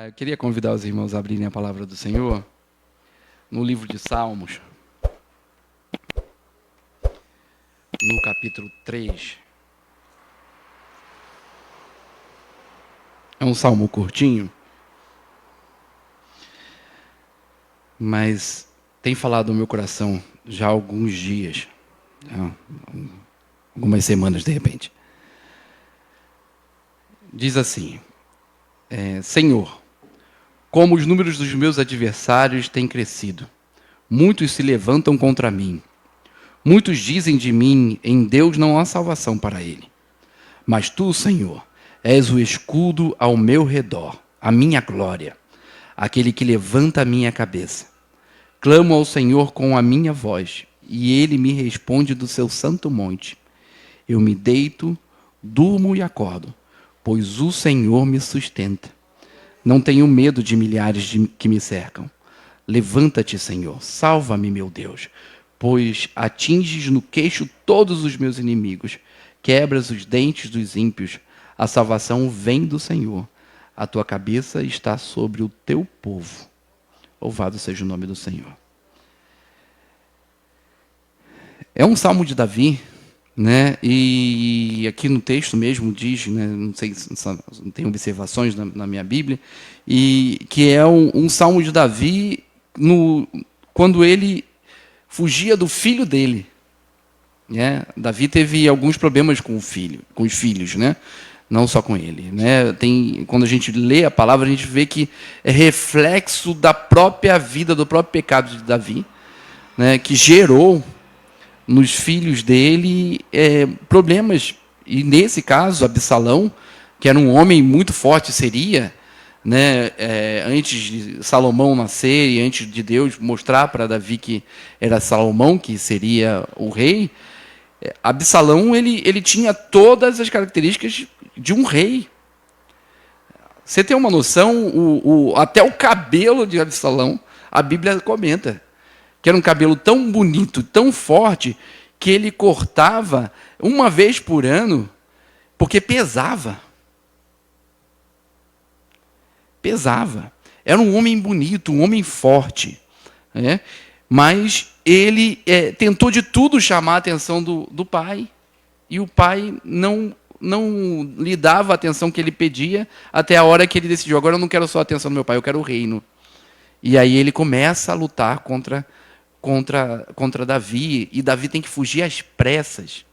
Eu queria convidar os irmãos a abrirem a palavra do Senhor no livro de Salmos, no capítulo 3. É um salmo curtinho, mas tem falado no meu coração já há alguns dias, algumas semanas de repente. Diz assim: Senhor, como os números dos meus adversários têm crescido, muitos se levantam contra mim. Muitos dizem de mim, em Deus não há salvação para ele. Mas tu, Senhor, és o escudo ao meu redor, a minha glória, aquele que levanta a minha cabeça. Clamo ao Senhor com a minha voz, e ele me responde do seu santo monte. Eu me deito, durmo e acordo, pois o Senhor me sustenta. Não tenho medo de milhares que me cercam. Levanta-te, Senhor, salva-me, meu Deus, pois atinges no queixo todos os meus inimigos, quebras os dentes dos ímpios. A salvação vem do Senhor. A tua cabeça está sobre o teu povo. Louvado seja o nome do Senhor. É um salmo de Davi, né? E aqui no texto mesmo diz, né? Não sei se tem observações na minha Bíblia, e que é um salmo de Davi quando ele fugia do filho dele. Né? Davi teve alguns problemas com os filhos, né? Não só com ele. Né? Quando a gente lê a palavra, a gente vê que é reflexo da própria vida, do próprio pecado de Davi, né? Que gerou nos filhos dele problemas. E nesse caso, Absalão, que era um homem muito forte, seria, né, antes de Salomão nascer e antes de Deus mostrar para Davi que era Salomão que seria o rei, Absalão ele tinha todas as características de um rei. Você tem uma noção, até o cabelo de Absalão, a Bíblia comenta, que era um cabelo tão bonito, tão forte, que ele cortava uma vez por ano, porque pesava. Pesava. Era um homem bonito, um homem forte. Né? Mas ele tentou de tudo chamar a atenção do pai. E o pai não lhe dava a atenção que ele pedia, até a hora que ele decidiu: agora eu não quero só a atenção do meu pai, eu quero o reino. E aí ele começa a lutar contra Davi, e Davi tem que fugir às pressas.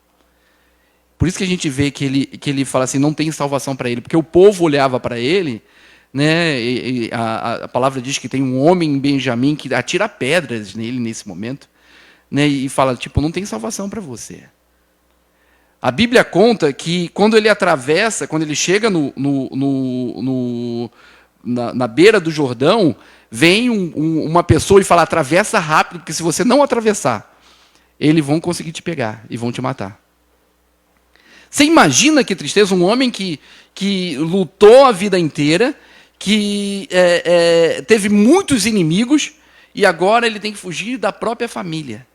Por isso que a gente vê que ele fala assim: não tem salvação para ele, porque o povo olhava para ele, né? E a palavra diz que tem um homem em Benjamim que atira pedras nele nesse momento, né? E fala, tipo, não tem salvação para você. A Bíblia conta que quando ele chega na beira do Jordão, vem uma pessoa e fala: atravessa rápido, porque se você não atravessar, eles vão conseguir te pegar e vão te matar. Você imagina que tristeza, um homem que lutou a vida inteira, que teve muitos inimigos, e agora ele tem que fugir da própria família.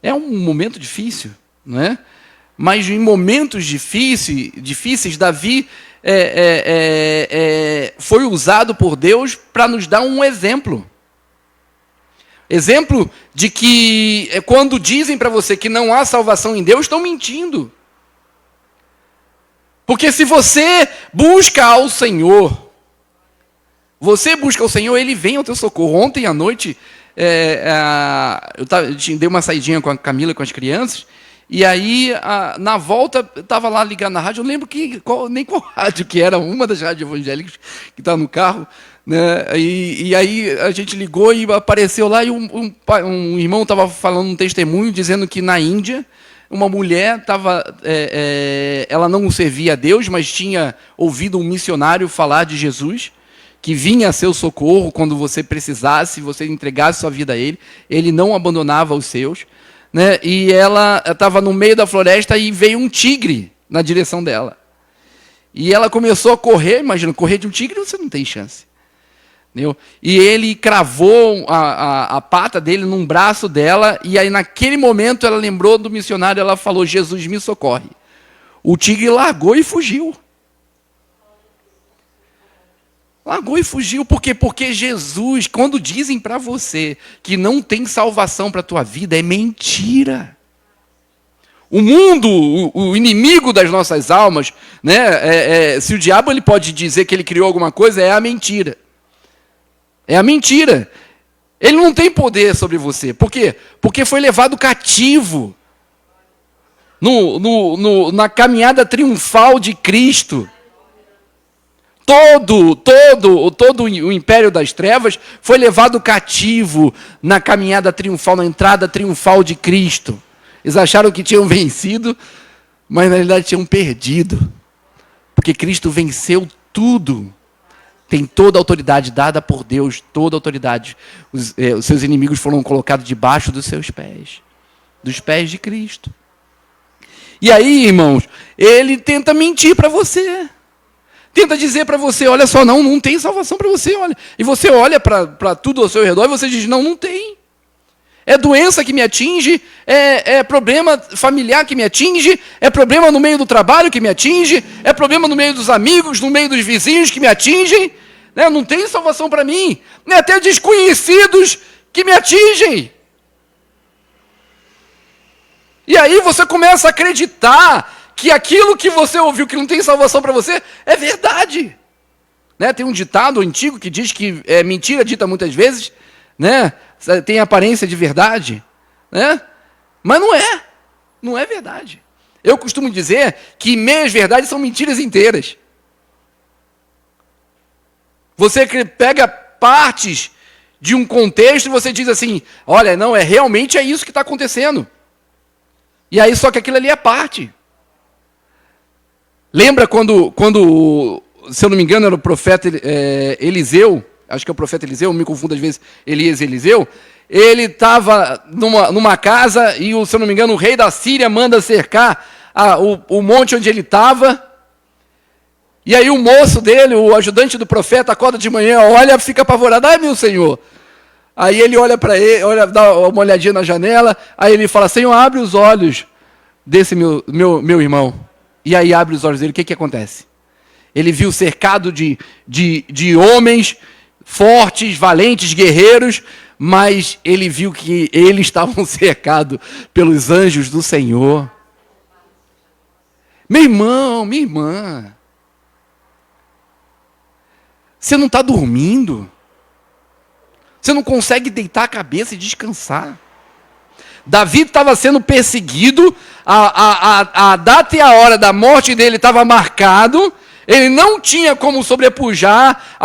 É um momento difícil, não é? Mas em momentos difíceis, Davi foi usado por Deus para nos dar um exemplo. Exemplo de que quando dizem para você que não há salvação em Deus, estão mentindo. Porque se você busca ao Senhor, Ele vem ao teu socorro. Ontem à noite, eu dei uma saidinha com a Camila, com as crianças, e aí, na volta, eu estava lá ligado na rádio, eu lembro nem qual rádio que era, uma das rádios evangélicas que está no carro, né? E aí a gente ligou e apareceu lá, e um irmão estava falando um testemunho, dizendo que na Índia, uma mulher ela não servia a Deus, mas tinha ouvido um missionário falar de Jesus, que vinha a seu socorro quando você precisasse, você entregasse sua vida a ele não abandonava os seus. Né? E ela estava no meio da floresta e veio um tigre na direção dela. E ela começou a correr, imagina, correr de um tigre você não tem chance. Entendeu? E ele cravou a pata dele num braço dela, e aí naquele momento ela lembrou do missionário, ela falou: Jesus, me socorre. O tigre largou e fugiu. Largou e fugiu. Por quê? Porque Jesus, quando dizem para você que não tem salvação para a tua vida, é mentira. O mundo, o inimigo das nossas almas, né, se o diabo ele pode dizer que ele criou alguma coisa, é a mentira. É a mentira. Ele não tem poder sobre você. Por quê? Porque foi levado cativo na caminhada triunfal de Cristo. Todo o império das trevas foi levado cativo na caminhada triunfal, na entrada triunfal de Cristo. Eles acharam que tinham vencido, mas na realidade tinham perdido. Porque Cristo venceu tudo. Tem toda a autoridade dada por Deus, toda a autoridade. Os seus inimigos foram colocados debaixo dos seus pés. Dos pés de Cristo. E aí, irmãos, ele tenta mentir para você. Tenta dizer para você, olha só, não tem salvação para você, olha. E você olha para tudo ao seu redor e você diz, não tem. É doença que me atinge, é problema familiar que me atinge, é problema no meio do trabalho que me atinge, é problema no meio dos amigos, no meio dos vizinhos que me atingem. Né? Não tem salvação para mim. Né? Até desconhecidos que me atingem. E aí você começa a acreditar que aquilo que você ouviu, que não tem salvação para você, é verdade. Né? Tem um ditado antigo que diz que é mentira dita muitas vezes, né? Tem aparência de verdade, né? Mas não é verdade. Eu costumo dizer que meias verdades são mentiras inteiras. Você pega partes de um contexto e você diz assim, olha, não, realmente é isso que está acontecendo. E aí só que aquilo ali é parte. Lembra quando se eu não me engano, era o profeta Eliseu, acho que é o profeta Eliseu, me confundo às vezes, Elias e Eliseu, ele estava numa casa e, se eu não me engano, o rei da Síria manda cercar o monte onde ele estava. E aí o moço dele, o ajudante do profeta, acorda de manhã, olha, fica apavorado, ai meu senhor. Aí ele olha para ele, dá uma olhadinha na janela, aí ele fala, Senhor, abre os olhos desse meu irmão. E aí abre os olhos dele, o que acontece? Ele viu cercado de homens fortes, valentes, guerreiros, mas ele viu que eles estavam cercados pelos anjos do Senhor. Meu irmão, minha irmã, você não está dormindo? Você não consegue deitar a cabeça e descansar? Davi estava sendo perseguido, a data e a hora da morte dele estava marcado, ele não tinha como sobrepujar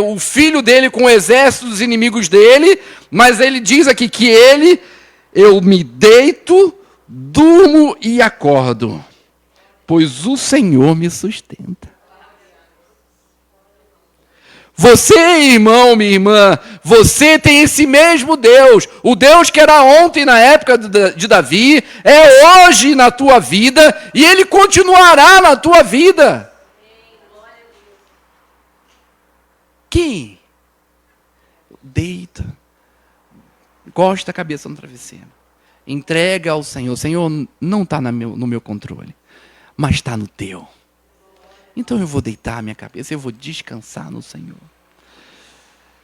o filho dele com o exército dos inimigos dele, mas ele diz aqui que eu me deito, durmo e acordo, pois o Senhor me sustenta. Você, irmão, minha irmã, você tem esse mesmo Deus. O Deus que era ontem na época de Davi, é hoje na tua vida e ele continuará na tua vida. Quem? Deita. Encosta a cabeça no travesseiro. Entrega ao Senhor. O Senhor não está no meu controle, mas está no teu. Então eu vou deitar a minha cabeça, eu vou descansar no Senhor.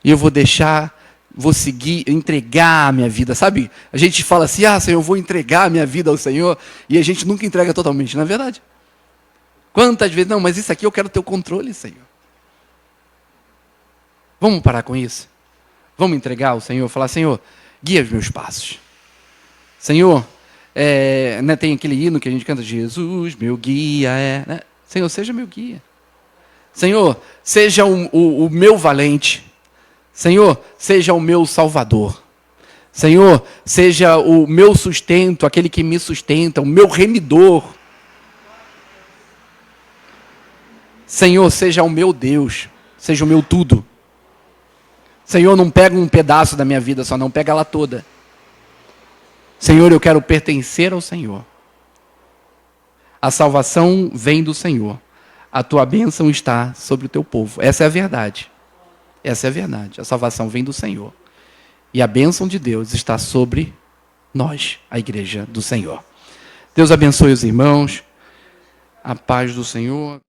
E eu vou seguir, entregar a minha vida. Sabe, a gente fala assim, Senhor, eu vou entregar a minha vida ao Senhor, e a gente nunca entrega totalmente, não é verdade? Quantas vezes, não, mas isso aqui eu quero ter o controle, Senhor. Vamos parar com isso? Vamos entregar ao Senhor, falar, Senhor, guia os meus passos. Senhor, né, tem aquele hino que a gente canta, Jesus, meu guia né? Senhor, seja meu guia. Senhor, seja o meu valente. Senhor, seja o meu salvador. Senhor, seja o meu sustento, aquele que me sustenta, o meu remidor. Senhor, seja o meu Deus, seja o meu tudo. Senhor, não pega um pedaço da minha vida só, não, pega ela toda. Senhor, eu quero pertencer ao Senhor. A salvação vem do Senhor. A tua bênção está sobre o teu povo. Essa é a verdade. Essa é a verdade. A salvação vem do Senhor. E a bênção de Deus está sobre nós, a igreja do Senhor. Deus abençoe os irmãos. A paz do Senhor.